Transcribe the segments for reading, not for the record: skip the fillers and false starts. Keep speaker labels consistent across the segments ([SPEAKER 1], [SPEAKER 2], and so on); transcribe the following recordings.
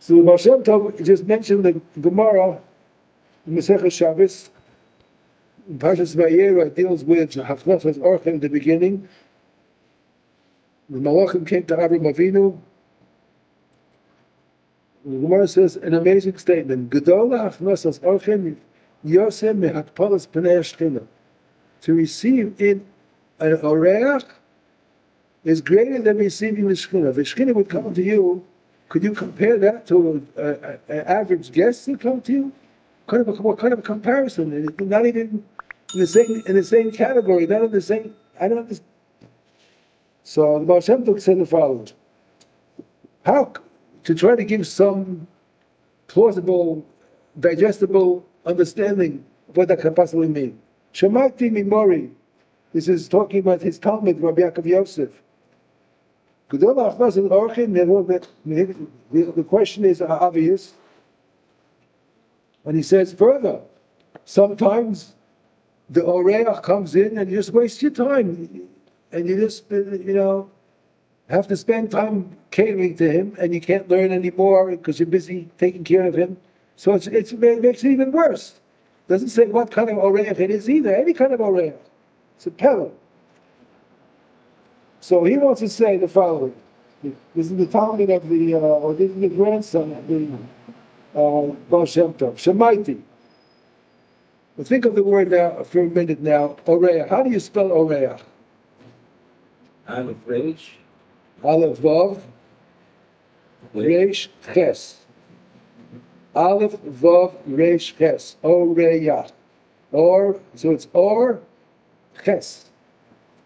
[SPEAKER 1] So the Baal Shem Tov just mentioned the Gemara in Masechet Shabbos. Parshas Vayeira deals with Hafnachas Orchem in the beginning. The Malachim came to Avraham Avinu. The Gemara says an amazing statement. Gedola Hafnachas Orchem Yosem Mehatpalas Pnei Shechina. To receive in an Oreach is greater than receiving the Shechina. If the Shechina would come to you, could you compare that to an average guest who come to you? What kind of a comparison? It's not even in the same category, not in the same. I don't understand. So the Baal Shem Tov said the following: how to try to give some plausible, digestible understanding of what that could possibly mean. Shemati Mimori. This is talking about his Talmud, Rabbi Yaakov Yosef. The question is obvious. And he says further, sometimes the Oreach comes in and you just waste your time. And you just, have to spend time catering to him, and you can't learn anymore because you're busy taking care of him. So it makes it even worse. Doesn't say what kind of Oreach it is either, any kind of Oreach. It's a Pella. So he wants to say the following. This is the Talmud of or this is the grandson of the Baal Shem Tov. Shemaiti. But think of the word now for a minute now. Oreach. How do you spell Oreach?
[SPEAKER 2] Aleph Reish.
[SPEAKER 1] Aleph Vav. Reish Ches. Aleph Vav Reish Ches. Oreach. So it's Or Ches.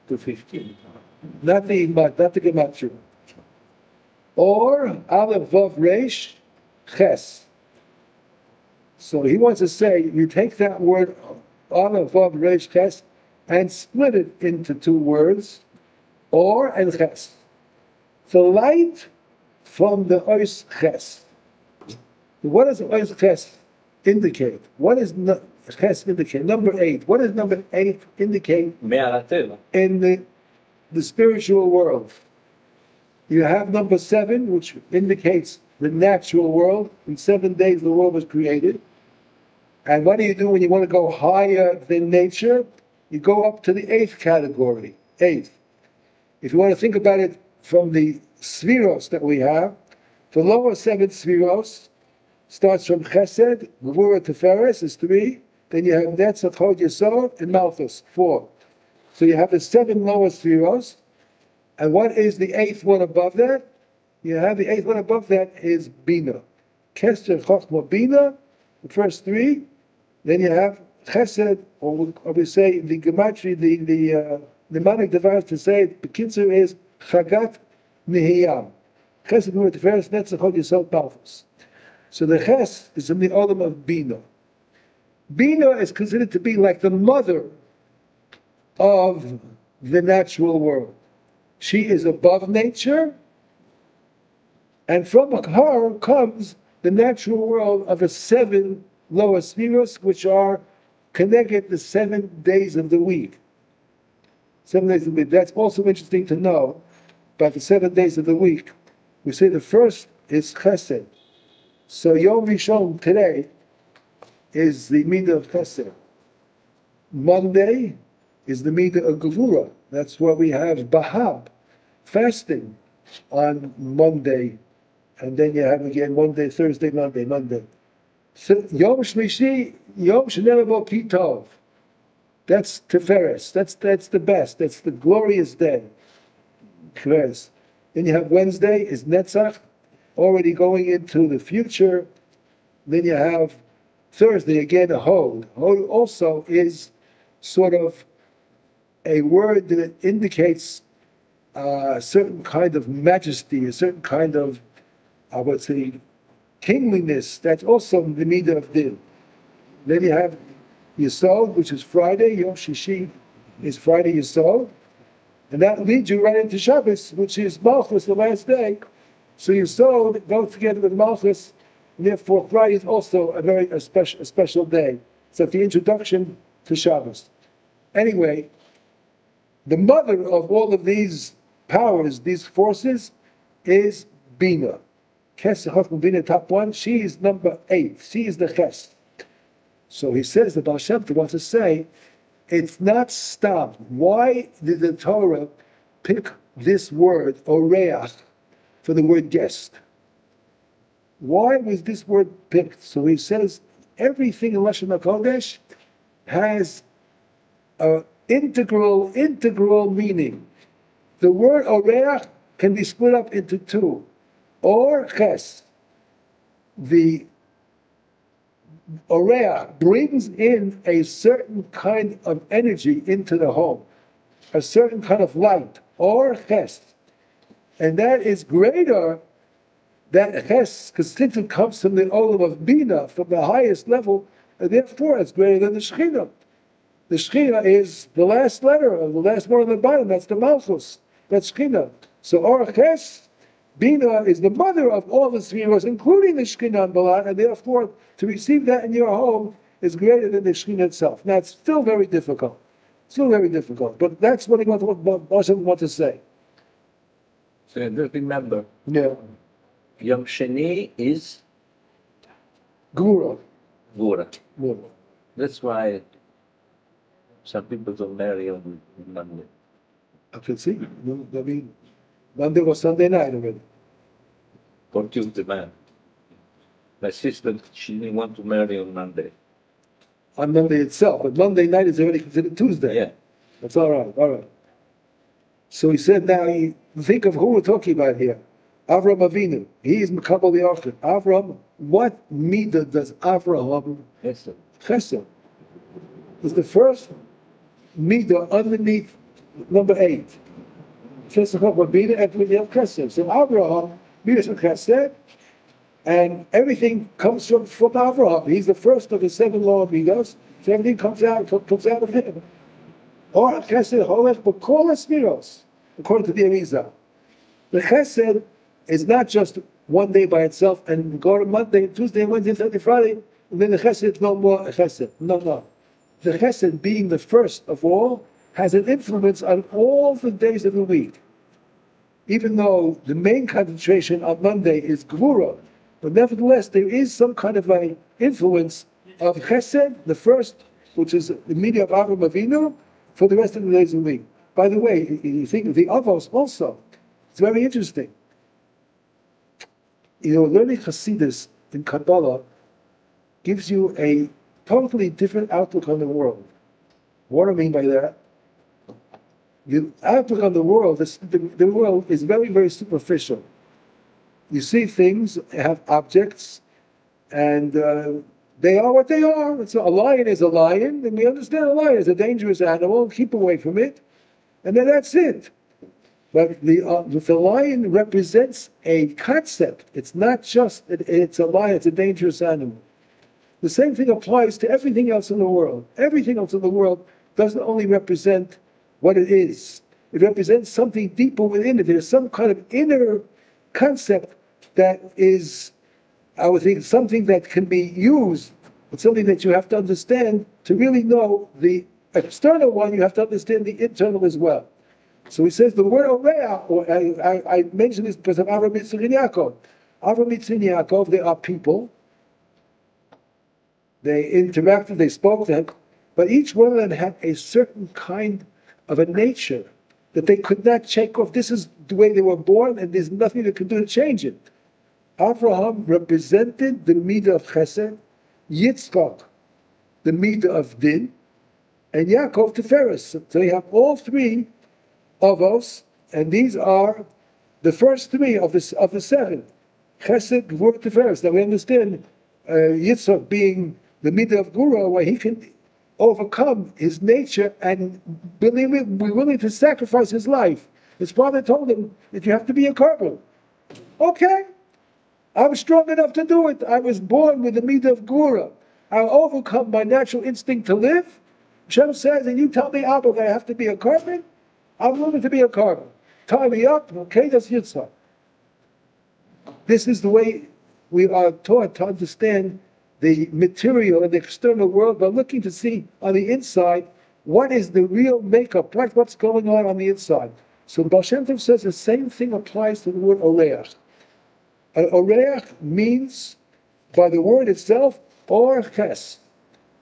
[SPEAKER 2] 215.
[SPEAKER 1] Not the Gematria. Or Aleph Vav Reish Ches. So he wants to say, you take that word Aleph Vav Reish Ches and split it into two words, Or and Ches. The light from the Ois Ches. What does Ois Ches indicate? What does Ches indicate? Number 8. What does number 8 indicate in the spiritual world? You have number 7, which indicates the natural world. In 7 days the world was created. And what do you do when you want to go higher than nature? You go up to the 8th category. 8th. If you want to think about it from the Sfiros that we have, the lower 7 Sfiros starts from Chesed, Gvura, Teferes is 3. Then you have Netzach, Hod, Yesod, and Malchus, 4. So you have the 7 lower Sfiros. And what is the 8th one above that? You have the 8th one above that is Bina. Kesher, Chochma, Bina, the first 3. Then you have Chesed, or we say the Gematria, the mnemonic device to say it, Bekitzer is Chagat Nehiyam. Chesed, Gvura, Teferes, Netzach, Hod, Yesod, Malchus. So the Ches is in the Olam of Bina. Bina is considered to be like the mother of the natural world. She is above nature, and from her comes the natural world of the 7 lower spheres, which are connected the 7 days of the week. 7 days of the week. That's also interesting to know about the 7 days of the week. We say the first is Chesed. So Yom Rishon today is the Midah of Chesed. Monday is the Midah of Gevura. That's why we have Bahab, fasting on Monday. And then you have again Monday, Thursday, Monday. So Yom Shlishi, Yom Sheneva Kitov. That's Teferes. That's the best. That's the glorious day. Teferes. Then you have Wednesday is Netzach, already going into the future. Then you have Thursday, again, a Hod. Hod also is sort of a word that indicates a certain kind of majesty, a certain kind of, I would say, kingliness. That's also the Midah of Din. Then you have Yesod, which is Friday. Yom Shishi is Friday Yesod. And that leads you right into Shabbos, which is Malchus, the last day. So Yesod goes together with Malchus, and therefore Friday is also a special day. So the introduction to Shabbos. Anyway, the mother of all of these powers, these forces, is Bina. Ches Chacham Bina, top one. She is number 8. She is the Ches. So he says the Baal Shem Tov wants to say, it's not stam. Why did the Torah pick this word, oreach, for the word guest? Why was this word picked? So he says everything in Lashon HaKodesh has an integral meaning. The word oreach can be split up into two. Or ches. The oreach brings in a certain kind of energy into the home, a certain kind of light, or ches. And that is greater than ches, because since it comes from the olam of bina, from the highest level, and therefore it's greater than the Shekhinah. The Shekhinah is the last letter, or the last one on the bottom, that's the Malchus, that's Shekhinah. So or ches, Bina is the mother of all the Sfiros, including the Shekhinah and Balat, and therefore to receive that in your home is greater than the Shekhinah itself. Now it's still very difficult. But that's what he wants to say.
[SPEAKER 2] So just remember,
[SPEAKER 1] Yeah.
[SPEAKER 2] Yom Sheni is
[SPEAKER 1] Gura.
[SPEAKER 2] Gura.
[SPEAKER 1] Gura.
[SPEAKER 2] That's why some people don't marry on Monday.
[SPEAKER 1] I can see. I mean, Monday was Sunday night already.
[SPEAKER 2] Or Tuesday man. My sister, she didn't want to marry on Monday.
[SPEAKER 1] On Monday itself, but Monday night is already considered Tuesday.
[SPEAKER 2] Yeah.
[SPEAKER 1] That's all right. So he said, now you think of who we're talking about here. Avram Avinu. He is Mekabel the Archon. Avram, what midah does Avraham?
[SPEAKER 2] Yes, sir.
[SPEAKER 1] Chesed. Is the first midah underneath number 8. Chesed Chacham and we have Chesed. So Avraham, midah of Chesed, and everything comes from Avraham. He's the first of the 7 law of midas. So everything comes out of him. Or Chesed Holech B'Kol HaSfiros, according to the Arizal. The Chesed is not just one day by itself and go to Monday, Tuesday, Wednesday, Thursday, Friday, and then the Chesed is no more a Chesed. No. The Chesed, being the first of all, has an influence on all the days of the week. Even though the main concentration on Monday is Gvura, but nevertheless there is some kind of an influence of Chesed, the first, which is the media of Avram Avinu, for the rest of the days of the week. By the way, you think of the Avos also. It's very interesting. Learning Hasidus in Kabbalah gives you a totally different outlook on the world. What do I mean by that? The outlook on the world, the world is very, very superficial. You see things, have objects, and they are what they are. So a lion is a lion, and we understand a lion is a dangerous animal, keep away from it, and then that's it. But the lion represents a concept. It's not just, it's a lion, it's a dangerous animal. The same thing applies to everything else in the world. Everything else in the world doesn't only represent what it is. It represents something deeper within it. There's some kind of inner concept that is, I would think, something that can be used, but something that you have to understand to really know the external one. You have to understand the internal as well. So he says the word Oreah, I mentioned this because of Avram, Yitzchak, and Yaakov. Avram, Yitzchak, and Yaakov, they are people. They interacted, they spoke to him, but each one of them had a certain kind of a nature that they could not shake off. This is the way they were born, and there's nothing they could do to change it. Avraham represented the midah of Chesed, Yitzchak, the midah of Din, and Yaakov Tiferes. So you have all 3 Avos, and these are the first 3 of the 7. Chesed, Gvur, Tiferes. Now we understand Yitzchak being the midah of Gura, where he can overcome his nature and be willing to sacrifice his life. His father told him that you have to be a carbon. Okay, I'm strong enough to do it. I was born with the midah of Gura. I'll overcome my natural instinct to live. Hashem says, and you tell me, Abba, that I have to be a carbon? I'm willing to be a carbon. Tie me up, okay, that's Yitzchak. This is the way we are taught to understand the material and the external world by looking to see on the inside what is the real makeup, what's going on the inside. So Baal Shem Tov says the same thing applies to the word Oreach. Oreach means, by the word itself, or ches.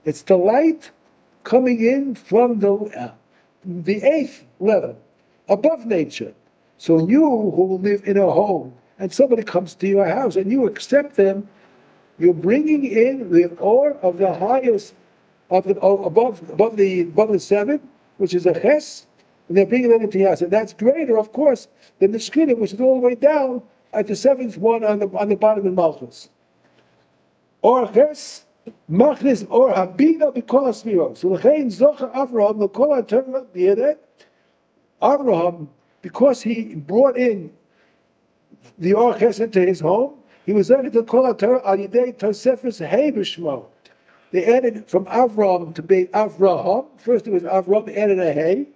[SPEAKER 1] It's the light coming in from the eighth level, above nature. So you who live in a home, and somebody comes to your house, and you accept them, you're bringing in the or of the highest, above the seven, which is a ches, and they're bringing them into your house. And that's greater, of course, than the shkina, which is all the way down at the seventh one on the bottom of Malchus. Or ches, machnis or habina b'kol asmiro. So l'chein zocher Avraham l'kol ha'torah b'yedeh. Avraham, because he brought in the or ches into his home, he was able to call Torah al yidei tosefes hey b'shmo. They added from Avraham to be Avraham. First it was Avraham, they added a hey.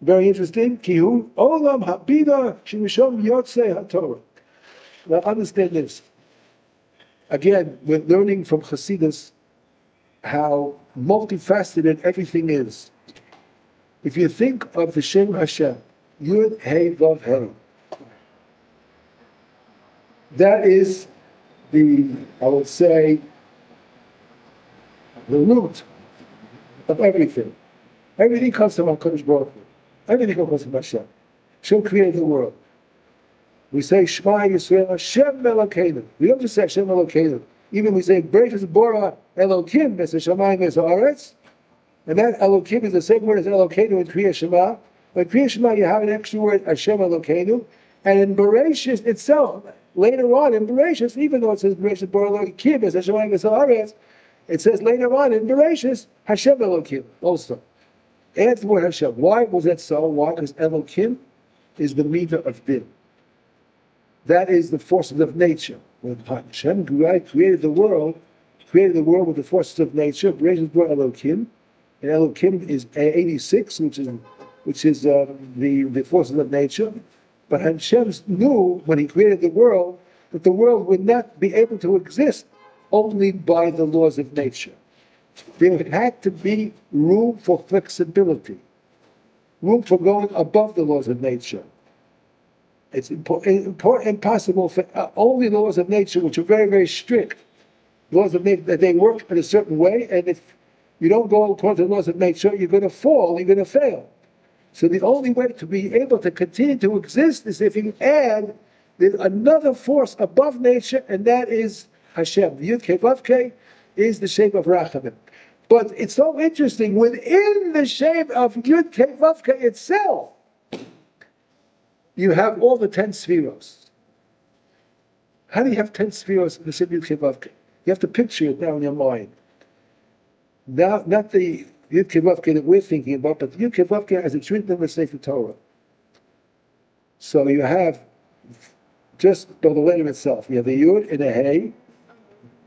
[SPEAKER 1] Very interesting. Kihu olam habida shemishom yotzei haTorah. Now understand this. Again, we're learning from Chassidus how multifaceted everything is. If you think of the Shem Hashem, Yud Hey Vav Hey, that is I would say, the root of everything. Everything comes from HaKadosh Baruch Hu. Everything comes from Hashem. Hashem created the world. We say Shema Yisrael Hashem Elokeinu. We don't just say Hashem Elokeinu. Even we say Bereshit Bora Elokim Es Hashemayim Es Haaretz. And that Elokim is the same word as Elokeinu in Kriya Shema. But in Kriya Shema you have an extra word Hashem Elokeinu. And in Bereshit itself, later on in Bereshit, even though it says Bereshit Bora Elokim Es Hashemayim Es Haaretz, it says later on in Bereshit Hashem Elokim also. Add the word Hashem. Why was that so? Why? Because Elokim is the meter of din. That is the forces of nature. When Hashem created the world with the forces of nature. Bereshit bara Elokim, and Elokim is 86, which is the forces of nature. But Hashem knew when He created the world that the world would not be able to exist only by the laws of nature. There had to be room for flexibility, room for going above the laws of nature. It's impossible for only laws of nature, which are very, very strict. Laws of nature, that they work in a certain way, and if you don't go according to the laws of nature, you're going to fall, you're going to fail. So the only way to be able to continue to exist is if you add another force above nature, and that is Hashem. The Yud Kei Vav Kei is the shape of Rachamim. But it's so interesting, within the shape of Yud Kei Vav Kei itself, you have all the 10 spheros. How do you have 10 spheros in the shape of Yud Kei Vav Kei? You have to picture it now in your mind. Now, not the Yud Kei Vav Kei that we're thinking about, but the Yud Kei Vav Kei as it's written in the Sefer Torah. So you have just the letter itself. You have the Yud and a Hey,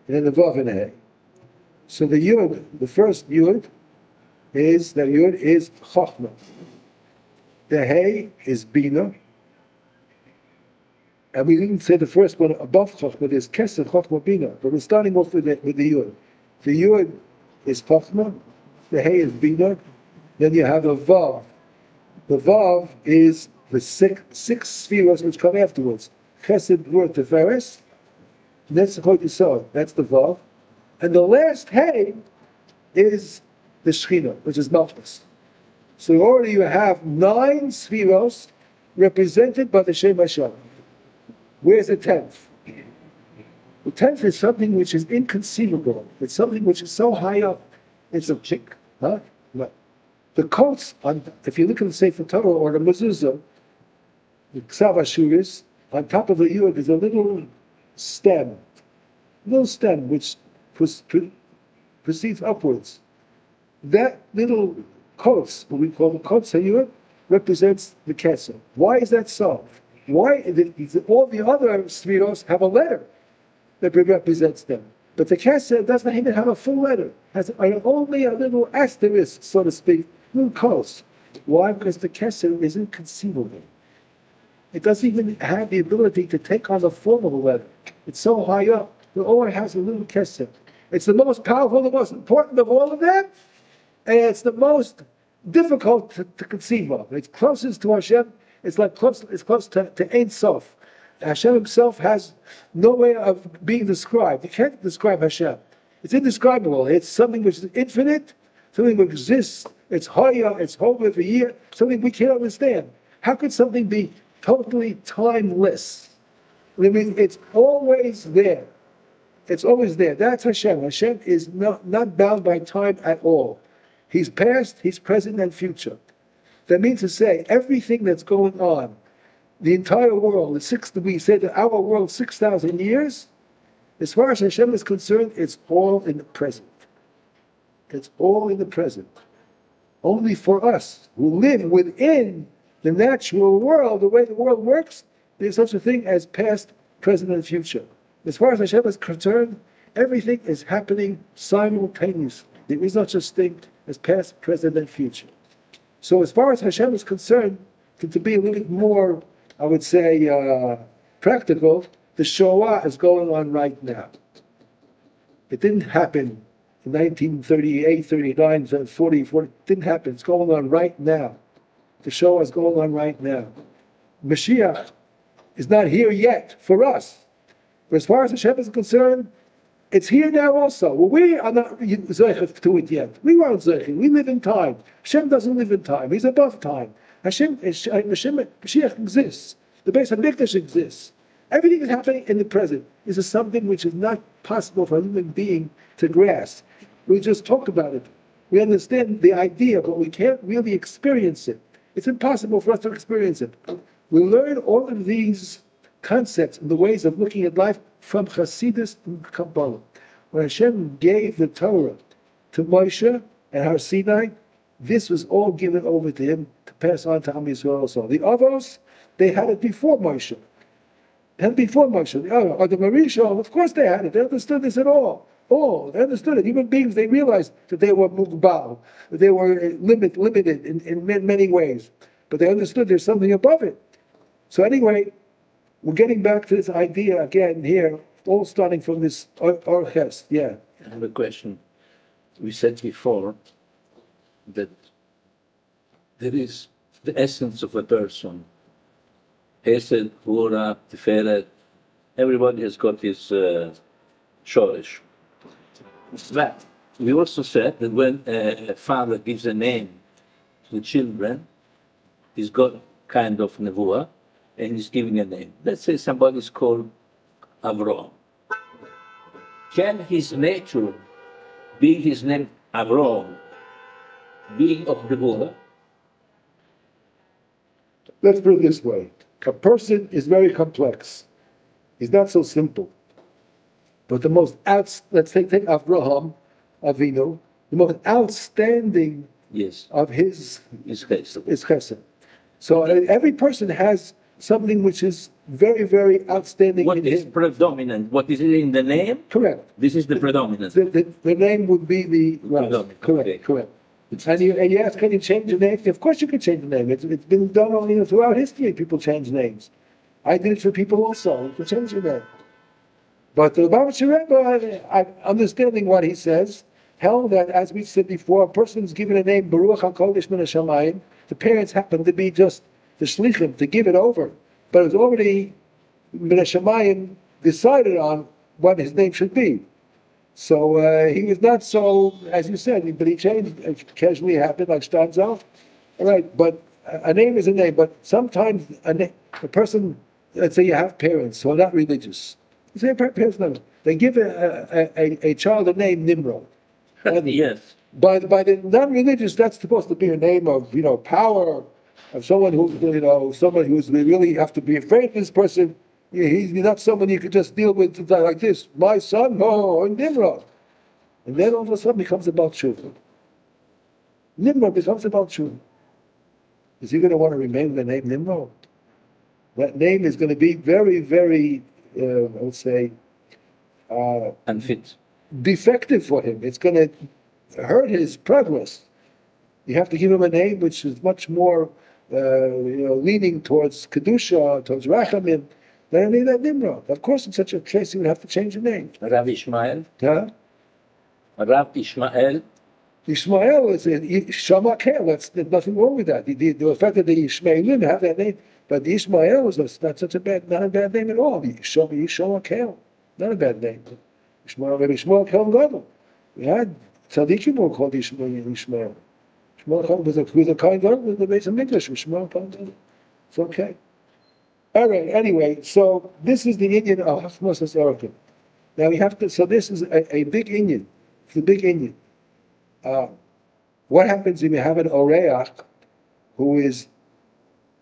[SPEAKER 1] and then the Vav and a Hey. So the Yud, the first Yud, is Chochmah. The Hey is Bina. And we didn't say the first one above Chochmah is Kesed Chochmah Bina, but we're starting off with the Yud. The Yud is Chochmah, the Hey is Bina, then you have the Vav. The Vav is the six spheres which come afterwards. Chesed, Gvur, Tiferes, Netzachot Yisod, that's the Vav. And the last Hey is the Shechina, which is Malchus. So already you have 9 spheros represented by the Shem Hashem. Where's the 10th? The 10th is something which is inconceivable. It's something which is so high up. It's a chick. Huh? What? The coats, if you look at the Sefer Torah or the Mezuzah, the Ksav Ashuris, on top of the Yud is a little stem which proceeds upwards. That little coats, what we call the coats Hayud, represents the Kesser. Why is that so? Why? All the other Sfiros have a letter that represents them. But the Kesser doesn't even have a full letter. Has only a little asterisk, so to speak, little coats. Why? Because the Kesser is inconceivable. It doesn't even have the ability to take on the form of a letter. It's so high up. It only has a little Kesser. It's the most powerful, the most important of all of them, and it's the most difficult to conceive of. It's closest to Hashem. It's close to Ein Sof. Hashem himself has no way of being described. You can't describe Hashem. It's indescribable. It's something which is infinite, something which exists. It's Haya, it's Hova for year, something we can't understand. How could something be totally timeless? I mean, it's always there. It's always there. That's Hashem. Hashem is not bound by time at all. He's past, he's present, and future. That means to say, everything that's going on, the entire world, we say that our world 6,000 years, as far as Hashem is concerned, it's all in the present. It's all in the present. Only for us who live within the natural world, the way the world works, there's such a thing as past, present, and future. As far as Hashem is concerned, everything is happening simultaneously. There is no such thing as past, present, and future. So as far as Hashem is concerned, to be a little bit more, I would say, practical, the Shoah is going on right now. It didn't happen in 1938, 39, 40, it didn't happen. It's going on right now. The Shoah is going on right now. Mashiach is not here yet for us. But as far as Hashem is concerned, it's here now also. Well, we are not zeichef to it yet. We aren't zeichef. We live in time. Hashem doesn't live in time. He's above time. Mashiach exists. The Beis HaMikdash exists. Everything is happening in the present. This is something which is not possible for a human being to grasp. We just talk about it. We understand the idea, but we can't really experience it. It's impossible for us to experience it. We learn all of these concepts and the ways of looking at life from Chassidus and Kabbalah. When Hashem gave the Torah to Moshe and Har Sinai, this was all given over to him to pass on to Am Yisrael also. The others, they had it before Moshe. And before Moshe, the Marisha, of course they had it. They understood this at all. They understood it. Human beings, they realized that they were mugbal, that they were limited in many ways. But they understood there's something above it. So anyway, we're getting back to this idea again here, all starting from this orches. Yeah.
[SPEAKER 2] I have a question. We said before that there is the essence of a person. Hesed, Hura, Tiferet, everybody has got his shoresh. But we also said that when a father gives a name to the children, he's got kind of nevuah, and he's giving a name. Let's say somebody is called Avraham. Can his nature be his name Avraham, being of nevuah?
[SPEAKER 1] Let's put it this way. A person is very complex. He's not so simple. But the most let's take Avraham Avinu, the most outstanding of his is chesed. So every person has something which is very, very outstanding.
[SPEAKER 2] What is predominant? What is it in the name?
[SPEAKER 1] Correct.
[SPEAKER 2] This is the predominant.
[SPEAKER 1] The name would be the correct. And you ask, can you change the name? Of course you can change the name. It's been done throughout history. People change names. I did it for people also. You can change your name. But the Rebbe, understanding what he says, held that, as we said before, a person is given a name, Baruch HaKodesh Min HaShamayim. The parents happen to be just the shlichim to give it over. But it was already Min HaShamayim decided on what his name should be. So he was not so, as you said, but he changed. It casually happened, like Stanzo. All right, but a name is a name. But sometimes a person, let's say you have parents who are not religious. You say parents, no, they give a child a name Nimrod.
[SPEAKER 2] Yes.
[SPEAKER 1] By the non-religious, that's supposed to be a name of power, of someone who someone who's really have to be afraid of this person. He's not someone you could just deal with like this. My son, Nimrod. And then all of a sudden becomes about tshuva. Nimrod becomes about tshuva. Is he going to want to remain with the name Nimrod? That name is going to be very, very, I would say,
[SPEAKER 2] unfit,
[SPEAKER 1] defective for him. It's going to hurt his progress. You have to give him a name which is much more, leaning towards kedusha, towards rachamim. Then I need that Nimrod. Of course, in such a case, you would have to change the name.
[SPEAKER 2] Rav Ishmael.
[SPEAKER 1] Huh?
[SPEAKER 2] Rav Ishmael
[SPEAKER 1] Ishmael is Shama Kel. There's nothing wrong with that. The fact that the Ishmaelim have that name, but the Ishmael is not such a bad name at all. Shama Kel, not a bad name. Ishmael Kel Gadol. We had tzaddikim who were called Ishmael. Ishmael Kel was a kind Gadol with the base of Midrash. Ishmael Kel Gadol. It's okay. All right. Anyway, so this is the Indian of Hachmosas Orakim. Now we have to. So this is a big Indian. It's a big Indian. What happens if you have an oreach who is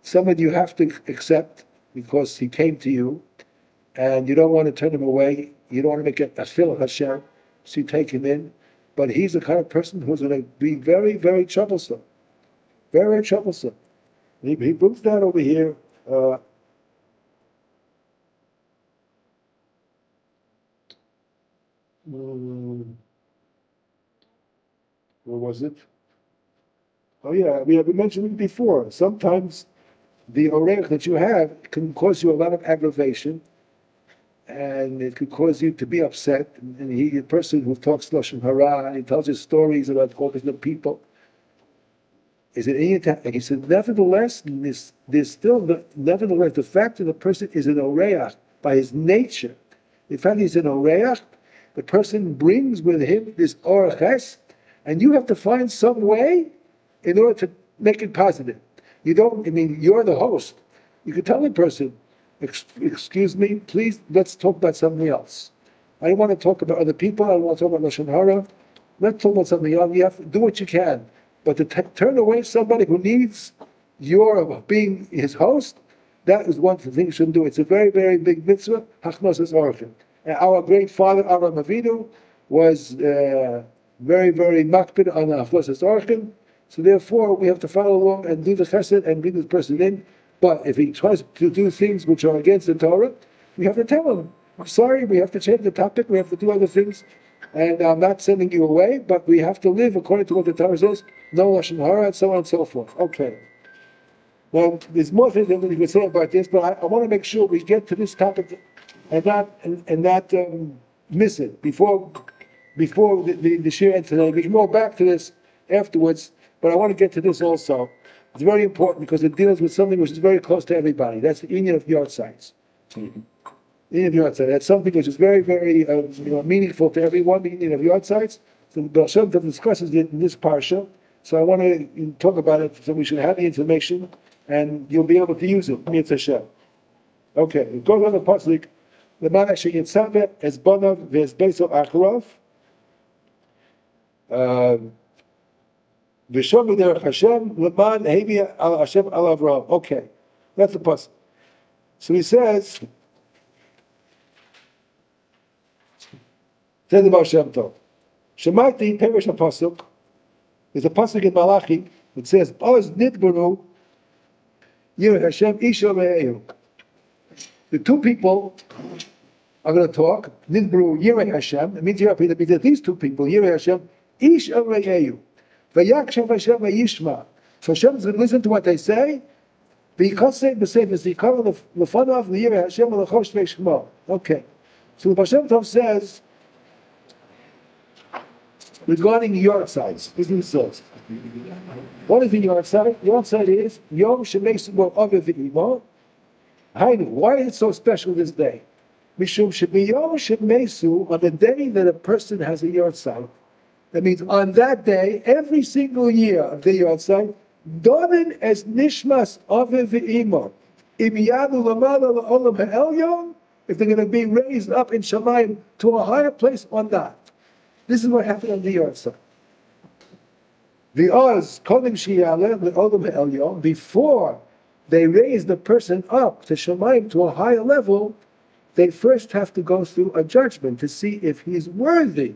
[SPEAKER 1] someone you have to accept because he came to you, and you don't want to turn him away, you don't want to make it a fil Hashem, so you take him in, but he's the kind of person who's going to be very, very troublesome. Very, very troublesome. He brings that over here. Where was it? Oh yeah, we mentioned it before. Sometimes the oreach that you have can cause you a lot of aggravation, and it could cause you to be upset. And a person who talks lashon hara, and he tells you stories about all different people. Is it any time? And he said, nevertheless, there's still nevertheless the fact that the person is an oreach by his nature. The fact he's an oreach, the person brings with him this oreches. And you have to find some way in order to make it positive. You don't, you're the host. You could tell the person, excuse me, please, let's talk about something else. I don't want to talk about other people. I don't want to talk about lashon hara. Let's talk about something else. You have to do what you can. But to turn away somebody who needs your being his host, that is one thing you shouldn't do. It's a very, very big mitzvah, hachmosas orchim. Our great father, Avraham Avinu, was very, very makpid on hachmosas orchim. So therefore, we have to follow along and do the chesed and bring this person in. But if he tries to do things which are against the Torah, we have to tell him, I'm sorry, we have to change the topic, we have to do other things, and I'm not sending you away, but we have to live according to what the Torah says, no lashon hara, and so on and so forth. Okay. Now, there's more things that we could say about this, but I want to make sure we get to this topic and not miss it before the share today. We can go back to this afterwards, but I want to get to this also. It's very important because it deals with something which is very close to everybody. That's the union of yard sites. Mm-hmm. Union of yard sites. That's something which is very, very meaningful to everyone, the union of yard sites. So Baal Shem Tov discusses it in this Parshah. So I want to talk about it, so we should have the information, and you'll be able to use it. Okay, it goes on the Pasuk. L'man asher yitzaveh es bonav ve'es beiso acharov. V'shom b'derech Hashem l'man hevi al Hashem al Avraham. Okay, that's the Pasuk. So he says the Baal Shem Tov. Shemaiti perish Pasuk. There's a pasuk in Malachi that says, "Oz nidbaru yireh Hashem isha ve'ehu." The two people are going to talk. Nidbaru yireh Hashem. It means that these two people, yireh Hashem isha ve'ehu. Vayakshav Hashem vayishma. So Hashem is going to listen to what they say. V'yikaseh b'seif v'zikaron l'fanav l'yireh Hashem v'lechosh ve'shma. Okay. So the Baal Shem Tov says, regarding yard sites, isn't it so? What is the yard site? Yard site is Yom Shemesu Bo'aviv V'Imo. Why is it so special this day? Mishum Shebiyom Shemesu, on the day that a person has a yard site. That means on that day, every single year of the yard site, Domin as Nishmas Aviv V'Imo. Imiyadu Lamala La'olam Ha'elyon, if they're going to be raised up in Shamayim to a higher place or not. This is what happened on the yard site. The Oz, Kodim Shiyaleh, Le'olam Ha'elyon, before they raise the person up to Shamayim to a higher level, they first have to go through a judgment to see if he's worthy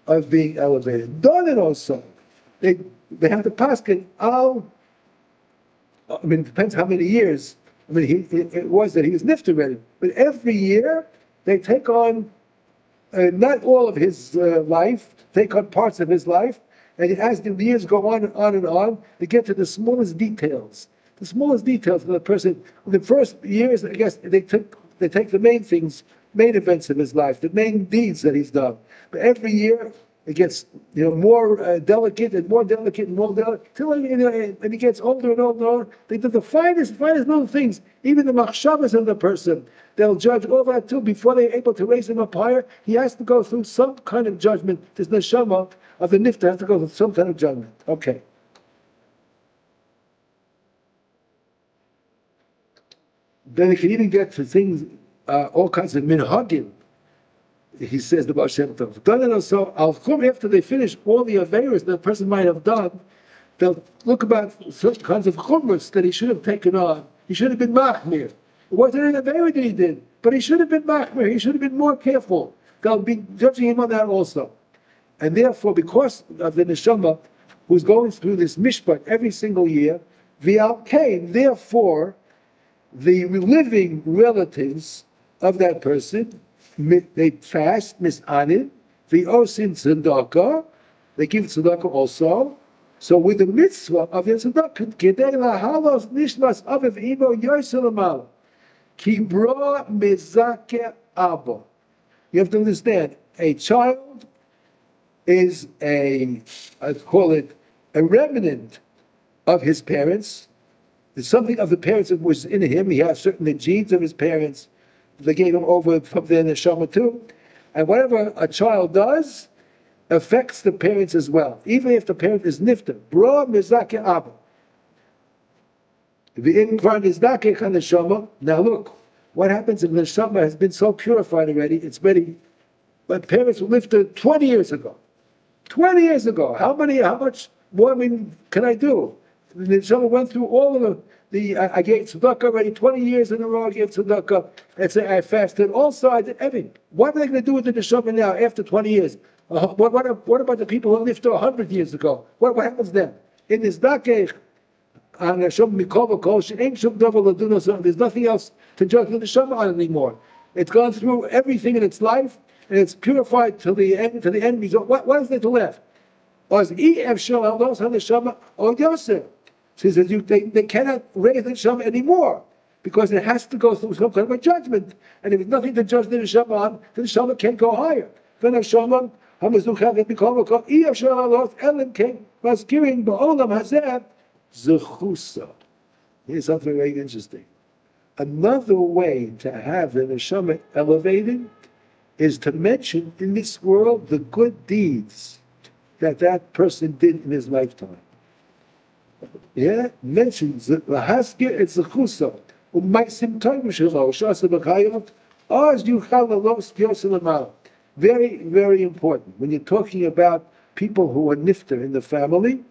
[SPEAKER 1] of being elevated. Done it also. They have to pass it all. It depends how many years. It was that he was nifted, but every year they take on not all of his life, take on parts of his life, and as the years go on and on and on, they get to the smallest details. The smallest details of the person. In the first years, I guess they take the main things, main events of his life, the main deeds that he's done. But every year, It gets, more delicate and more delicate and more delicate, till, and it gets older and older and older. They do the finest little things. Even the machshavas of the person, they'll judge all that too. Before they're able to raise him up higher, he has to go through some kind of judgment. This neshama of the nifta has to go through some kind of judgment. Okay. Then it can even get to things, all kinds of minhagim. He says the Baal Shem Tov. So after they finish all the aveiros that the person might have done, they'll look about certain kinds of chumras that he should have taken on. He should have been machmir. It wasn't an aveira that he did, but he should have been machmir. He should have been more careful. They'll be judging him on that also. And therefore, because of the neshama who's going through this mishpat every single year, v'al kain, therefore, the living relatives of that person, they fast, misanid, the osin tzedakah, they give tzedakah also. So with the mitzvah of the tzedakah, kedei lahalos nishmas aviv imo yoselamala, kibra mezake abba. You have to understand, a child is I call it a remnant of his parents. There's something of the parents that was in him. He has certain the genes of his parents. They gave him over from their neshama too. And whatever a child does affects the parents as well. Even if the parent is nifta. Bra mizake abba. Now look, what happens if the neshama has been so purified already, it's ready. But parents were lifted 20 years ago. 20 years ago. How much more can I do? The neshama went through all of I gave tzedakah already 20 years in a row. I gave tzedakah. I fasted. Also, I did everything. What are they going to do with the neshama now after 20 years? What about the people who lived 100 years ago? What happens then? In this dakeh, there's nothing else to judge the neshama on anymore. It's gone through everything in its life, and it's purified to the end result. What is there to left? She says they cannot raise the neshama anymore because it has to go through some kind of a judgment. And if there's nothing to judge the neshama on, the neshama can't go higher. Here's something very interesting. Another way to have the neshama elevated is to mention in this world the good deeds that person did in his lifetime. Yeah, mentions the haskir it's the chusa umaisim toivim shelo shasa b'chayot oz yuchal alos yoselamah. Very, very important when you're talking about people who are nifter in the family,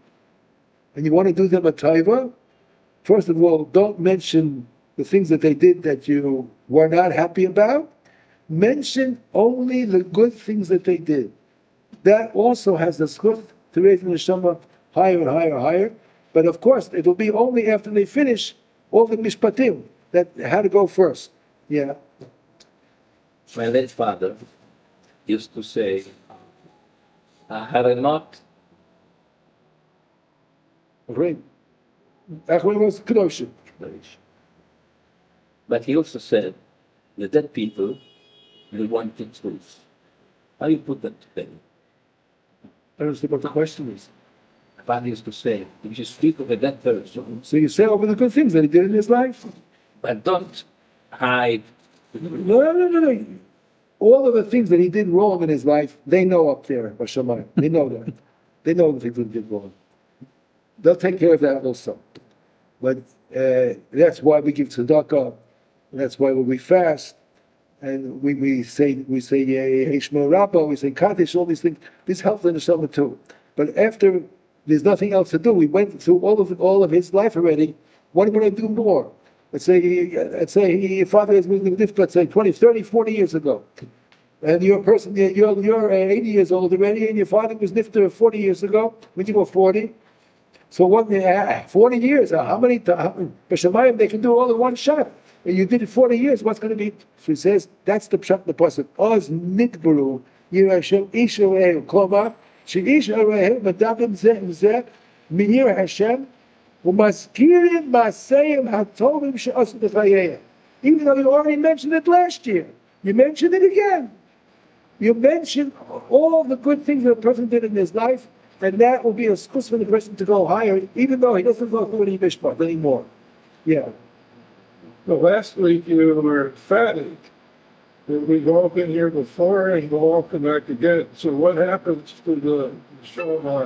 [SPEAKER 1] and you want to do them a taiva. First of all, don't mention the things that they did that you were not happy about. Mention only the good things that they did. That also has the zchut to raise the neshama higher and higher and higher. But of course, it will be only after they finish all the mishpatim that had to go first. Yeah.
[SPEAKER 2] My late father used to say, "Haranot."
[SPEAKER 1] Great. Achron was Kedoshim.
[SPEAKER 2] But he also said, the dead people will want the truth. How do you put that together?
[SPEAKER 1] I don't see what the question is.
[SPEAKER 2] My father used to say, if you speak of a dead person,
[SPEAKER 1] So you say over the good things that he did in his life?
[SPEAKER 2] but don't hide.
[SPEAKER 1] No. All of the things that he did wrong in his life, they know up there, Bashamayim. They know that. They know the things that he did wrong. They'll take care of that also. But that's why we give tzedakah, and that's why we fast, and we say Heshma Rabbah, we say Kaddish, all these things. This helps in the summer too. But after there's nothing else to do, we went through all of his life already. What do you want to do more? Let's say your father has been lived, let's say 20, 30, 40 years ago. And you're 80 years old already, and your father was nifter 40 years ago, when you were 40. So 40 years, how many times? B'Shamayim, they can do all in one shot. And you did it 40 years, what's going to be? So he says, that's the pshat, the pasuk. Oz nitbaru, Yirashem Isha Rehu, Klomar, She'isha Rehu, Madabim Zeh Zeh, Miyir Hashem, Umaskirim Maseyim Hatovim She'osu B'Vayeira. Even though you already mentioned it last year, you mentioned it again. You mention all the good things that a person did in his life, and that will be a excuse for the person to go higher, even though he doesn't go through any mishpat anymore. Yeah.
[SPEAKER 3] Well, last week you were emphatic that we've all been here before and we'll all come back again. So what happens to the Shema?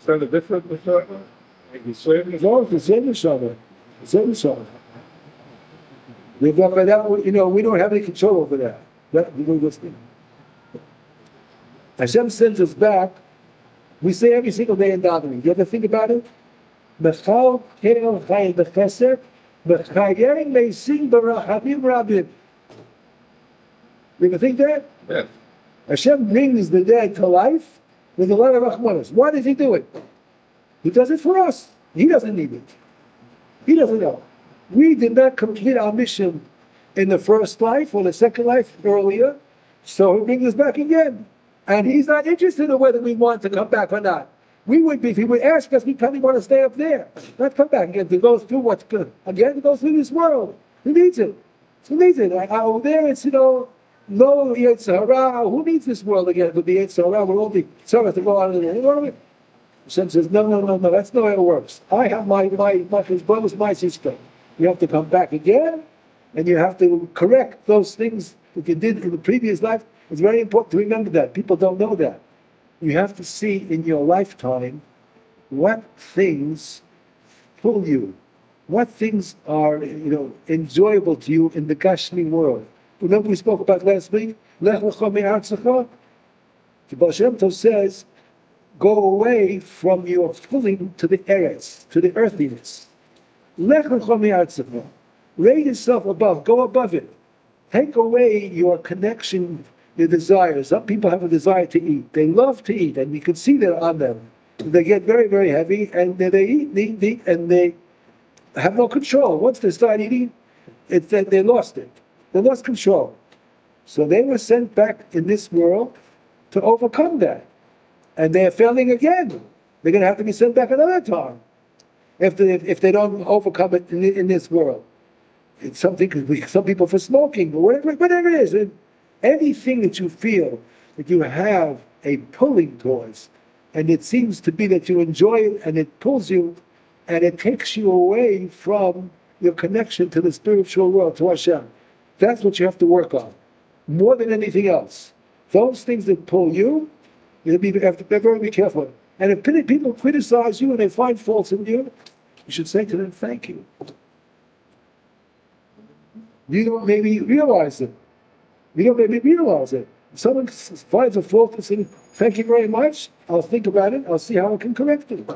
[SPEAKER 3] Is that a different Shema? The same?
[SPEAKER 1] No, it's the same Shema. The same Shema. We don't have any control over that. Hashem sends us back. We say every single day in davening. Do you ever think about it? B'chal kel chayim b'cheser, b'chayim meising b'rachamim rabim. You ever think that?
[SPEAKER 3] Yes.
[SPEAKER 1] Hashem brings the dead to life with a lot of rachmanos. Why does He do it? He does it for us. He doesn't need it. He doesn't know. We did not complete our mission in the first life or the second life earlier, so He brings us back again. And He's not interested in whether we want to come back or not. We would be, if He would ask us, we probably want to stay up there, not come back again, to go through what's good. Again, to go through this world. Who needs it? Who needs it? Over there, it's, no Yetzer Hara. Who needs this world again with the Yetzer Hara? We're all the tzarah to go out of there. You know what I mean? Hashem says, no, that's not how it works. I have his brother's my sister. You have to come back again, and you have to correct those things that you did in the previous life. It's very important to remember that. People don't know that. You have to see in your lifetime what things pull you, what things are, enjoyable to you in the Gashmi world. Remember we spoke about last week? Lech lecha me'artzecha. The Baal Shem Tov says, go away from your pulling to the eretz, to the earthiness. Lech lecha me'artzecha. Raise yourself above, go above it. Take away your connection, your desires. Some people have a desire to eat. They love to eat, and you can see that on them. They get very, very heavy, and they eat, and they have no control. Once they start eating, it's that they lost it. They lost control. So they were sent back in this world to overcome that. And they're failing again. They're going to have to be sent back another time if they don't overcome it in this world. It's something, some people for smoking, or whatever it is. Anything that you feel that you have a pulling towards, and it seems to be that you enjoy it, and it pulls you, and it takes you away from your connection to the spiritual world, to Hashem. That's what you have to work on, more than anything else. Those things that pull you, you have to be very careful. And if people criticize you and they find faults in you, you should say to them, thank you. You don't maybe realize it. If someone finds a fault and says, thank you very much, I'll think about it, I'll see how I can correct it.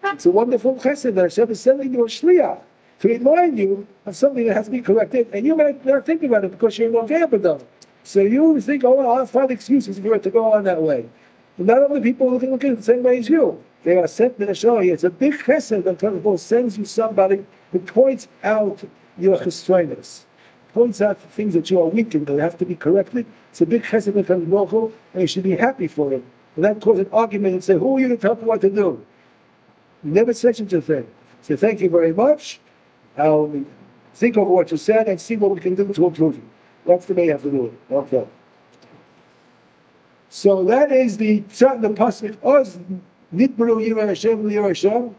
[SPEAKER 1] It's a wonderful chesed that Hashem is sending you a shliach to remind you of something that has to be corrected, and you might not think about it because you're not able to. So you think, I'll find excuses for it to go on that way. And not other people looking at it the same way as you. They are sent to the Shah. It's a big chesed that God sends you somebody who points out your chesroinus, points out the things that you are weak in that have to be corrected. It's a big chesed that comes local, and you should be happy for it. And that causes an argument and say, who are you to tell me what to do? You never say such a thing. Say, thank you very much. I'll think over what you said and see what we can do to improve it. That's the way you have to do it. Okay. So that is the pasuk Oz Nitbru Yireh Hashem Yireh Hashem,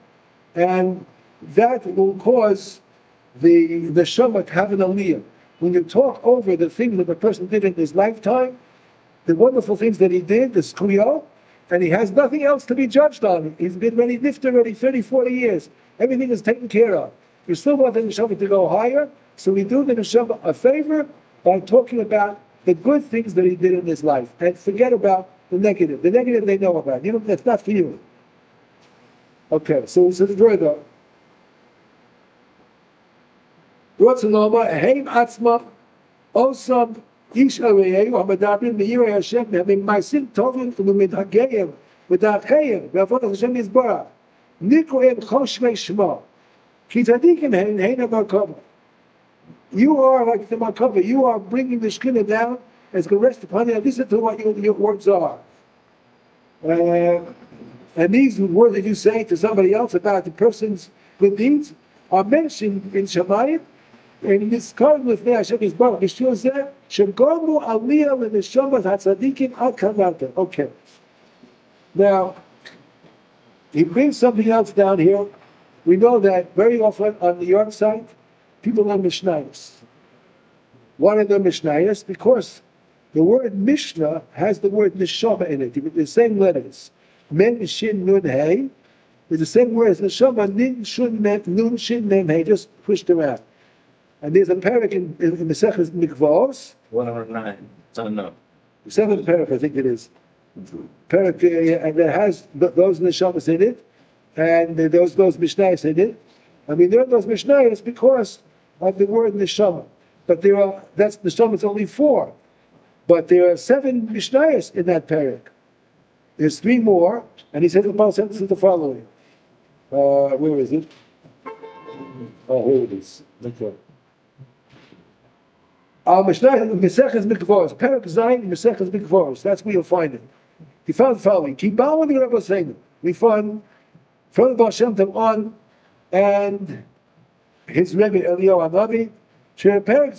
[SPEAKER 1] and that will cause the Shema to have an aliyah. When you talk over the things that the person did in his lifetime, the wonderful things that he did, the skriya, and he has nothing else to be judged on. He's been ready, nifter already 30, 40 years. Everything is taken care of. You still want the neshama to go higher, so we do the neshama a favor by talking about the good things that he did in his life, and forget about the negative. The negative they know about. That's not for you. Okay, so it's a further. Rotzeloma, Heim Atzma, Osam, Ish Areyeu, Hamadabrim, Vayeira Hashem, having my sin Tovim, Umidhageyev, Vidachayim, Vavot Hashem Yisbarach, Nikoem Choshvei Shema, Kitadikim Hein Makava. You are like the Makava, you are bringing the Shekhinah down, and it's going to rest upon you. Listen to what your words are. And these words that you say to somebody else about the person's good deeds are mentioned in Shemayim in this card with Hashem is Baruch Yeshua Zeh Shegomu Aliyah L'Neshamas HaTzadikim Al Kamata. Okay. Now he brings something else down here. We know that very often on the York side, people learn Mishnayos. Why do they learn Mishnayos? Because the word Mishnah has the word Neshama in it, the same letters. Men, Shin, Nun, Hey. It's the same word as Neshama, Nin, Shun, Mem, Nun, Shin, Mem, Hey, just pushed around. And there's a parak in Mesechus Mikvos.
[SPEAKER 2] 109. Oh, no.
[SPEAKER 1] The seventh parak, I think it is. Parak, and it has those Neshamas in it, and those Mishnayos in it. And we learn those Mishnayos because of the word Neshama. But that's Neshama, it's only 4. But there are 7 Mishnayos in that parak. There's 3 more, and he says the Baal Shem Tov is the following. Where is it? Oh, here it is. Okay. Mesechus Mikvos, parak Zayin, Mesechus Mikvos. That's where you'll find it. He found the following. We found from the Baal Shem Tov on, and his Rebbe Eliyahu Hanavi. Parak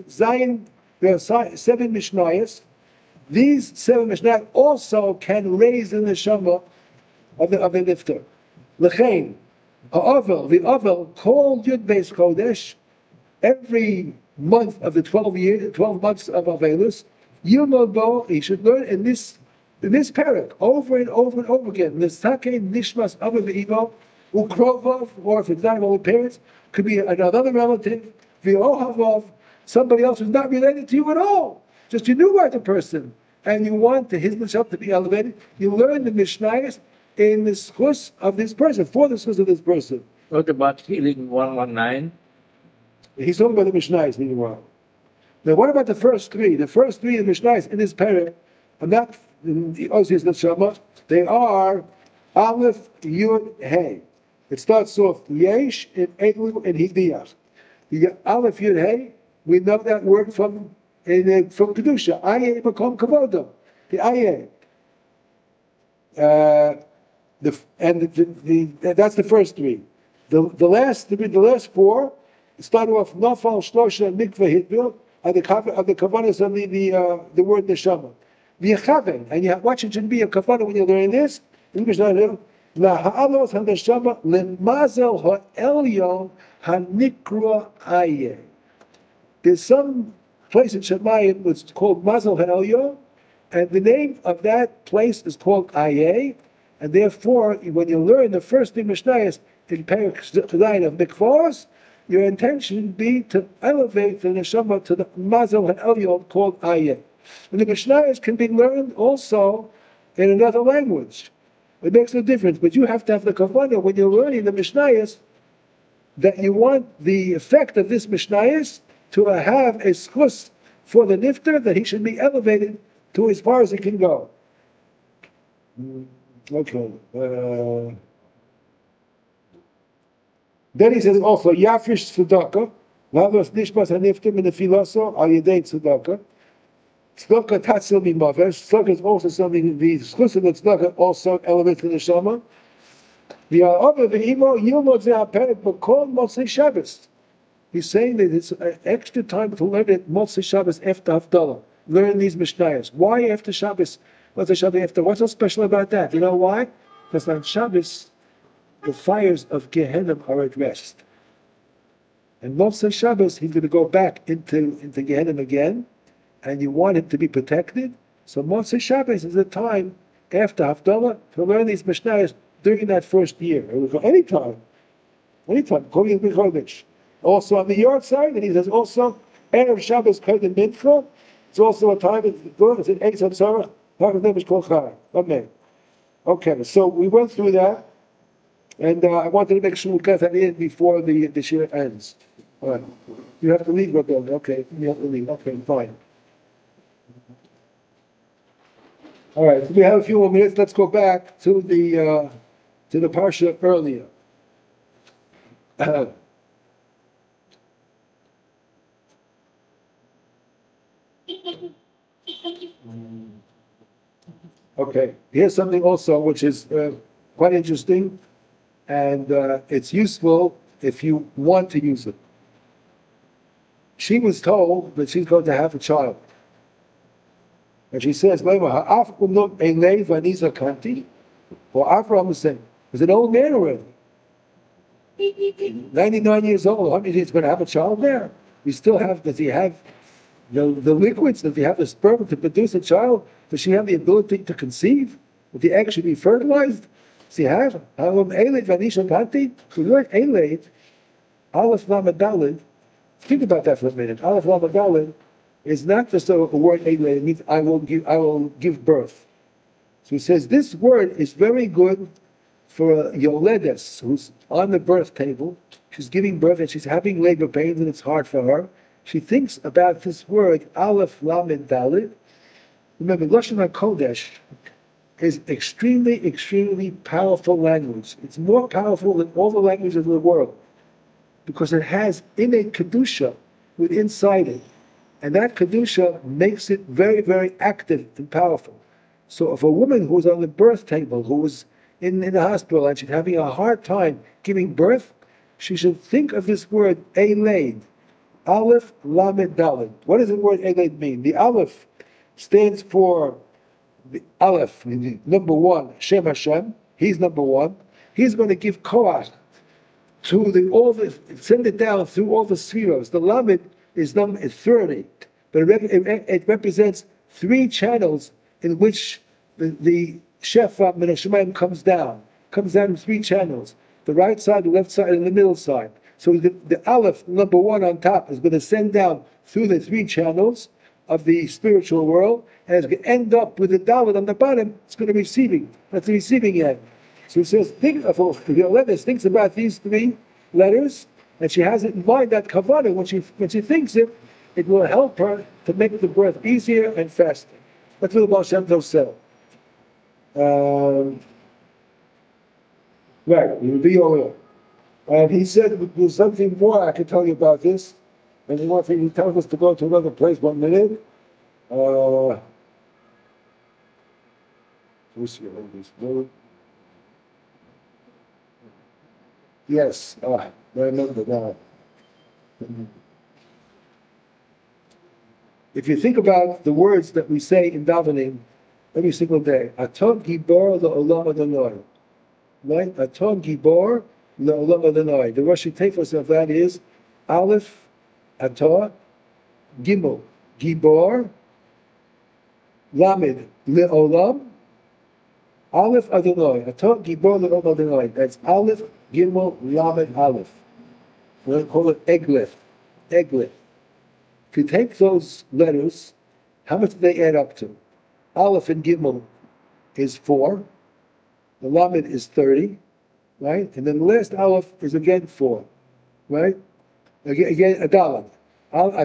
[SPEAKER 1] Zayin, there are 7 Mishnayos. These 7 Mishnayos also can raise the neshama of the nifter. L'chein, the Avel called Yud Beis Chodesh every month of the 12 months of Avelus. Yilmod Bo, he should learn in this parak over and over and over again. L'sakei nishmas Avel ve'imo ukrovov, or if it's not all parents, could be another relative. V'ohavov, somebody else who's not related to you at all. Just you knew about the person, and you want his neshama to be elevated. You learn the Mishnayos in the schus of this person, for the schus of this person.
[SPEAKER 2] What about healing 119?
[SPEAKER 1] He's talking about the Mishnayos, meanwhile. Now, what about the first 3? The first 3 of the Mishnayos in this parak are not the Osius Neshama. They are Aleph, Yud, Hey. It starts off Yesh, and Elu, and Hidiyach. The Aleph, Yud, Hey, we know that word from Kedusha. Aye Makom Kavodo. The Aye. That's the first 3. The last 4 start off Nafal, Shlosha, Mikveh, Hitbil, and the Kavanas of the word Neshama. V'yechaven, and what should be a Kavana when you're learning this? La'ha'alos ha'neshama le'mazel ha'elyon ha'nikra aye. There's some place in Shemayim that's called Mazel Ha'elyon, and the name of that place is called Aye, and therefore, when you learn the first thing Mishnayos in Perek Zayin of Mikvos, your intention would be to elevate the neshama to the Mazel Ha'elyon called Aye. And the Mishnayos can be learned also in another language. It makes no difference, but you have to have the kavanah when you're learning the Mishnayos that you want the effect of this Mishnayos to have a schus for the nifter, that he should be elevated to as far as it can go. Okay. Then he says also, Yafish Tzedakah, Lavos Nishmas HaNifter Min Nefilaso Al Yedei Tzedakah. Tzedakah Tatzil Mimavesh. Tzedakah is also something, the schus of the tzedakah also elevates the neshama. V'ya'ava v'imo yilmod zeh ha'perek b'kol Motzei Shabbos. He's saying that it's an extra time to learn it Motzei Shabbos after Havdalah. Learn these Mishnayos. Why after Shabbos? Motzei Shabbos after? What's so special about that? You know why? Because on Shabbos, the fires of Gehenna are at rest. And Motzei Shabbos, he's going to go back into Gehenna again, and you want him to be protected. So Motzei Shabbos is a time after Havdalah to learn these Mishnayos during that first year. It will go anytime. According to Chodesh. Also on the yard side, and he says also Erev Shabbos Kedem Mincha. It's also a time it's an Eitz HaTzorah. Part of them is called Chai. Amen. Okay, so we went through that, and I wanted to make sure we got that in before the shir ends. All right, you have to leave, Rabbi. Okay, you have to leave. Okay, fine. All right, so we have a few more minutes. Let's go back to the Parsha earlier. Okay, here's something also which is quite interesting, and it's useful if you want to use it. she was told that she's going to have a child. And she says, or Avraham is saying, he's an old man already. 99 years old, how many he's going to have a child there? Does he have the liquids? Does he have the sperm to produce a child? Does she have the ability to conceive? Would the egg should be fertilized? Does he have? The word Eiled, Aleph Lamed Daled, think about that for a minute. Aleph Lamed Daled is not just a word Eiled, it means I will give birth. So he says this word is very good for a Yoledes who's on the birth table. She's giving birth and she's having labor pains and it's hard for her. She thinks about this word Aleph Lamed Daled. Remember, Lashon HaKodesh is extremely, extremely powerful language. It's more powerful than all the languages of the world because it has innate Kedusha inside it. And that Kedusha makes it very, very active and powerful. So if a woman who's on the birth table, who's in the hospital and she's having a hard time giving birth, she should think of this word Eiled, Aleph Lamed Daled. What does the word Eiled mean? The Aleph stands for the Aleph, number one, Shem Hashem. He's number one. He's going to give koach to send it down through all the spheres. The Lamed is 30, but it represents 3 channels in which the Shefa Min HaShamayim comes down in 3 channels: the right side, the left side, and the middle side. So the Aleph, number one on top, is going to send down through the 3 channels of the spiritual world, and it's going to end up with the Dalet on the bottom. It's going to be receiving. That's the receiving end. So he says, Yoledes thinks about these 3 letters, and she has it in mind, that kavanah. When she thinks it, it will help her to make the birth easier and faster. That's what the Baal Shem Tov said. Right, Vayeira. And he said there's something more I can tell you about this. And he tells us to go to another place 1 minute. Yes, I remember now. If you think about the words that we say in davening every single day, Atov Gibor Le'olam Adonai, right? Atov Gibor Le'olam Adonai. The Rosh Tefos of that is Aleph, Atov, Gimel, Gibor, Lamed, Le'olam, Aleph Adonai. Atov Gibor Le'olam Adonai. That's Aleph, Gimel, Lamed, Aleph. We're going to call it Eglet. Eglet. If you take those letters, how much do they add up to? Aleph and Gimel is 4. The Lamed is 30, right? And then the last Aleph is again 4, right? Again, a Dalet. One.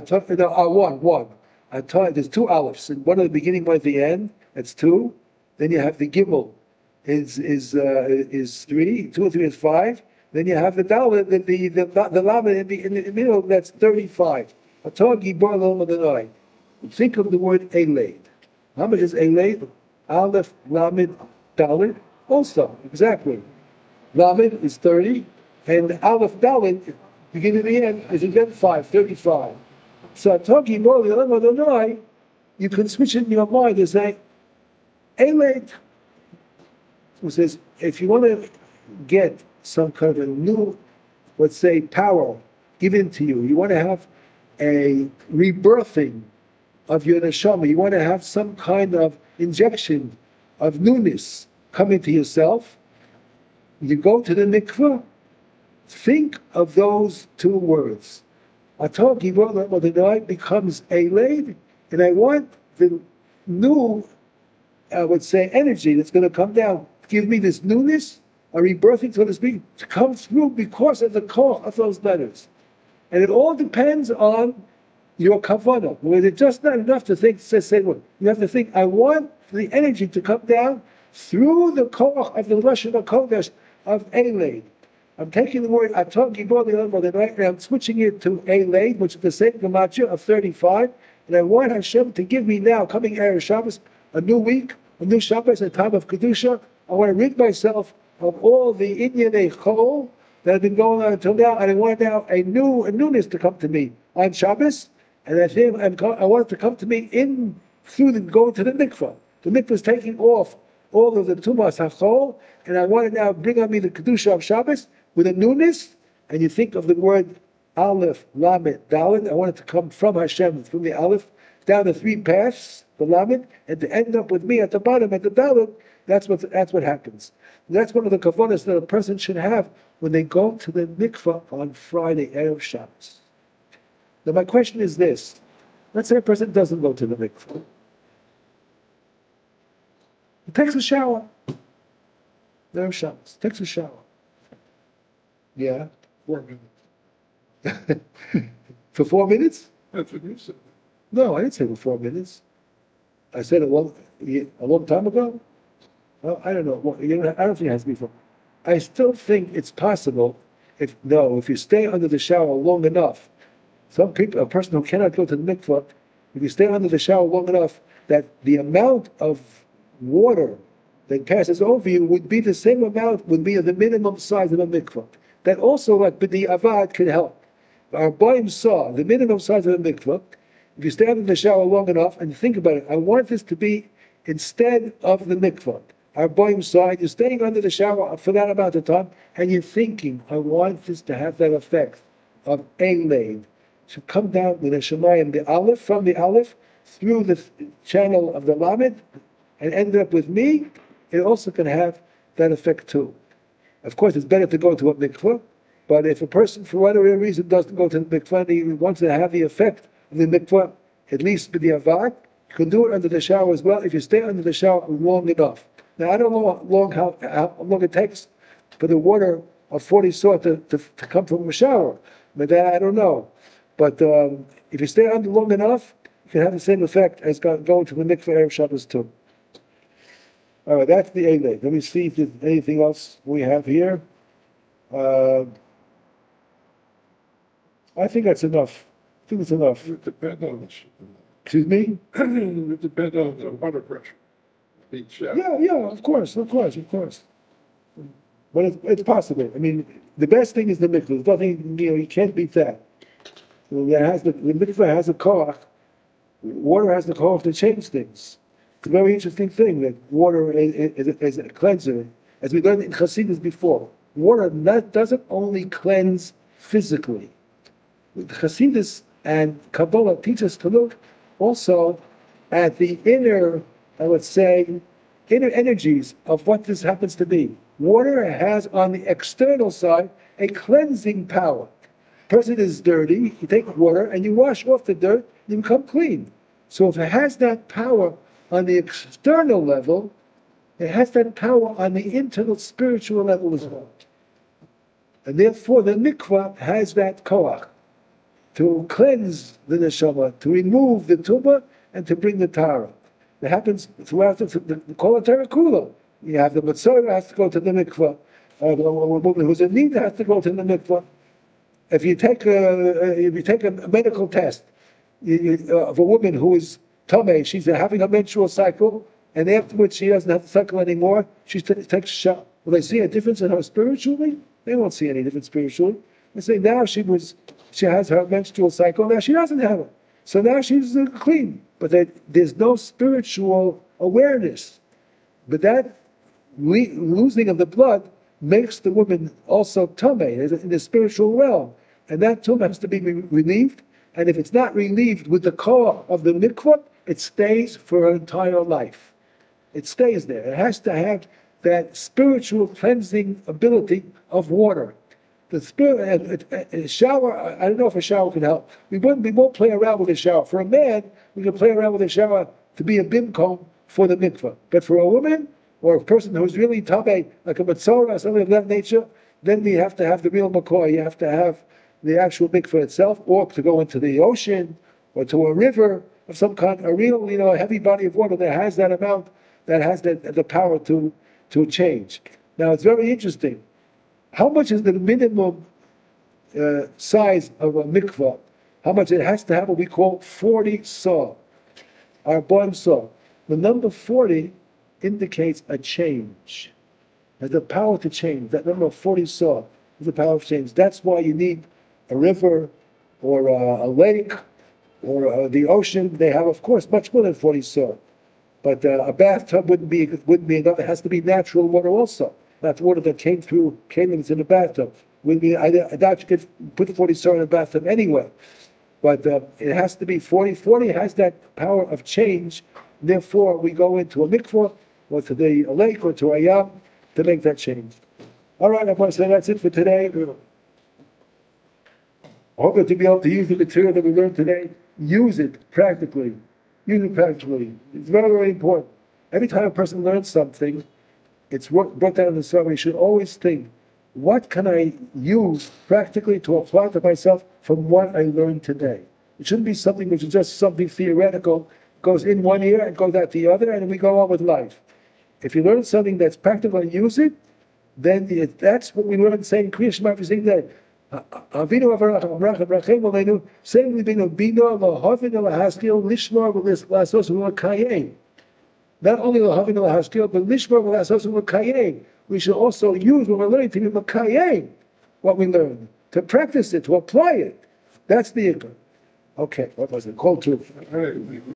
[SPEAKER 1] There's 2 Alephs, and one at the beginning, one at the end. That's 2. Then you have the Gimel is 3. 2 and 3 is 5. Then you have the Dalet, the Lamed in the middle. That's 35. Think of the word Eiled. How much is Eiled? Aleph, Lamed, Dalet. Also, exactly. Lamed is 30, and Aleph, Dalet, beginning to the end, is again 5, 35. So talking more Adonai, you can switch it in your mind and say, Eiled. Who says, if you want to get some kind of a new, let's say, power given to you, you want to have a rebirthing of your neshama, you want to have some kind of injection of newness coming to yourself, you go to the mikveh, think of those 2 words. Atov Gibor Le'olam becomes Eiled, and I want the new, I would say, energy that's going to come down, give me this newness, a rebirthing, so to speak, to come through because of the core of those letters. And it all depends on your kavanah. Where it's just not enough to think, say what. You have to think, I want the energy to come down through the koach of the Lashon HaKodesh of Eiled. I'm taking the word Atov Gibor Le'olam Adonai, and I'm switching it to Eiled, which is the same gematria of 35. And I want Hashem to give me now, coming Erev Shabbos, a new week, a new Shabbos, a time of Kedusha. I want to rid myself of all the Inyanei Chol that have been going on until now, and I want now a newness to come to me on Shabbos, and I want it to come to me in through going to the mikvah. The mikvah is taking off all of the tumas hachol, and I want to now bring on me the kedusha of Shabbos with a newness. And you think of the word Aleph, Lamed, Dalet. I want it to come from Hashem, from the Aleph, down the three paths, the Lamed, and to end up with me at the bottom, at the Dalet. That's what happens. That's one of the kavanas that a person should have when they go to the mikvah on Friday, Erev Shabbos. Now my question is this. Let's say a person doesn't go to the mikvah. He takes a shower. Erev Shabbos. Takes a shower. Yeah.
[SPEAKER 3] 4 minutes.
[SPEAKER 1] For 4 minutes?
[SPEAKER 3] That's what you said.
[SPEAKER 1] No, I didn't say for 4 minutes. I said a long time ago. Well, I don't know. Well, I don't think it has to be for. I still think it's possible. If you stay under the shower long enough, a person who cannot go to the mikvah, if you stay under the shower long enough, that the amount of water that passes over you would be the same amount, would be the minimum size of a mikvah. That also, like b'di avad, can help. Our Baal saw the minimum size of a mikvah. If you stay under the shower long enough and think about it, I want this to be instead of the mikvah. Our Baal saw it. You're staying under the shower for that amount of time, and you're thinking, I want this to have that effect of Eiled, to come down with a Shemayim, the Aleph, from the Aleph, through the channel of the Lamed, and end up with me. It also can have that effect too. Of course, it's better to go to a mikvah, but if a person, for whatever reason, doesn't go to the mikvah, and he wants to have the effect of the mikvah, at least with the avad, you can do it under the shower as well if you stay under the shower long enough. Now, I don't know how long it takes for the water of 40 saw to come from a shower, but that I don't know. But if you stay under long enough, you can have the same effect as going to the mikvah Erev Shabbos too. All right, that's the Eiled. Let me see if there's anything else we have here. I think that's enough. I think it's enough.
[SPEAKER 3] It depends on the
[SPEAKER 1] Excuse me?
[SPEAKER 3] it depends on the water pressure. Each shower.
[SPEAKER 1] Yeah, of course. But it's possible. I mean, the best thing is the mikvah. There's nothing, you can't beat that. The mikvah has a koach. Water has the koach to change things. It's a very interesting thing that water is a cleanser. As we learned in Chassidus before, water doesn't only cleanse physically. Chassidus and Kabbalah teach us to look also at the inner, I would say, inner energies of what this happens to be. Water has on the external side a cleansing power. Person is dirty, you take water and you wash off the dirt, you become clean. So if it has that power on the external level, it has that power on the internal spiritual level as well. And therefore the mikvah has that koach to cleanse the neshama, to remove the tumah and to bring the tara. It happens throughout the Kol HaTorah Kula. You have the Mitzvah has to go to the mikvah. A woman who's in need has to go to the mikvah. If you take a medical test of a woman who is tamei, she's having a menstrual cycle, and afterwards she doesn't have the cycle anymore, she takes a shot. Will they see a difference in her spiritually? They won't see any difference spiritually. They say now she has her menstrual cycle, now she doesn't have it. So now she's clean. But there's no spiritual awareness. But that losing of the blood makes the woman also tamei in the spiritual realm. And that tumah has to be relieved. And if it's not relieved with the core of the mikvah, it stays for her entire life. It stays there. It has to have that spiritual cleansing ability of water. The spirit, a shower, I don't know if a shower can help. We won't play around with a shower. For a man, we can play around with a shower to be a bimkom for the mikvah. But for a woman, or a person who's really tamei, like a matzorah or something of that nature, then we have to have the real makor. You have to have the actual mikvah itself, or to go into the ocean, or to a river of some kind, a real, heavy body of water that has that amount, that has the power to change. Now, it's very interesting. How much is the minimum size of a mikvah? How much it has to have what we call 40 saw, our bottom saw. The number 40 indicates a change. Has the power to change. That number of 40 saw is the power of change. That's why you need a river or a lake or the ocean, they have, of course, much more than 40 saw. But a bathtub wouldn't be enough. It has to be natural water also. Not water that came into the bathtub. Wouldn't be. I doubt you could put the 40 saw in a bathtub anyway. But it has to be 40. 40 has that power of change. Therefore, we go into a mikvah, or to the lake, or to a yam, to make that change. All right, I want to say that's it for today. I hope to be able to use the material that we learned today. Use it practically. Use it practically. It's very, very important. Every time a person learns something, it's brought down in the survey. You should always think, what can I use practically to apply to myself from what I learned today? It shouldn't be something which is just something theoretical, goes in one ear and goes out the other, and we go on with life. If you learn something that's practical and use it, then that's what we learn saying Kriya Shema every single day. Avinu avarach amrach avrachem aleinu saying libinu bino lohavin lahaskil lishmar v'lasos v'lakayim. Not only lohavin lahaskil, but lishmar v'lasos v'lakayim. We should also use what we're learning to be makayim, what we learn, to practice it, to apply it. That's the ikar. Okay, what was it? Call to.